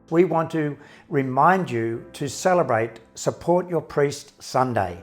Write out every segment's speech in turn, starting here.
we want to remind you to celebrate Support Your Priest Sunday.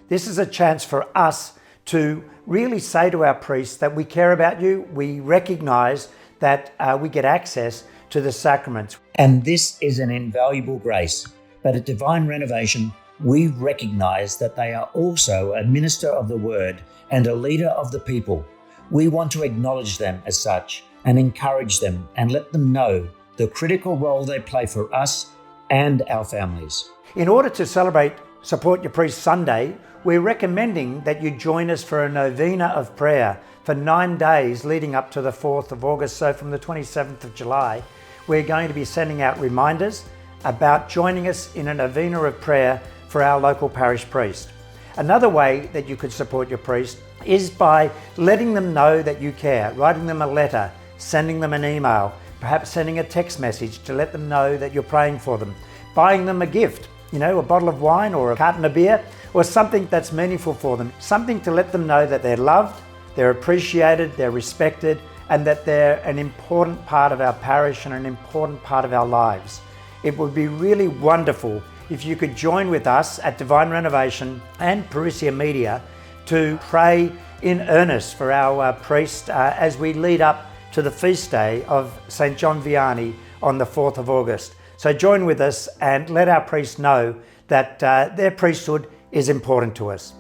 This is a chance for us to really say to our priests that we care about you, we recognise that we get access to the sacraments. And this is an invaluable grace. But at Divine Renovation, we recognise that they are also a minister of the Word and a leader of the people. We want to acknowledge them as such and encourage them and let them know the critical role they play for us and our families. In order to celebrate Support Your Priest Sunday, we're recommending that you join us for a novena of prayer for 9 days leading up to the 4th of August. So from the 27th of July, we're going to be sending out reminders about joining us in a novena of prayer for our local parish priest. Another way that you could support your priest is by letting them know that you care, writing them a letter, sending them an email, perhaps sending a text message to let them know that you're praying for them, buying them a gift, a bottle of wine or a carton of beer, or something that's meaningful for them, something to let them know that they're loved, they're appreciated, they're respected, and that they're an important part of our parish and an important part of our lives. It would be really wonderful if you could join with us at Divine Renovation and Parousia Media to pray in earnest for our priest as we lead up to the feast day of St. John Vianney on the 4th of August. So join with us and let our priests know that their priesthood is important to us.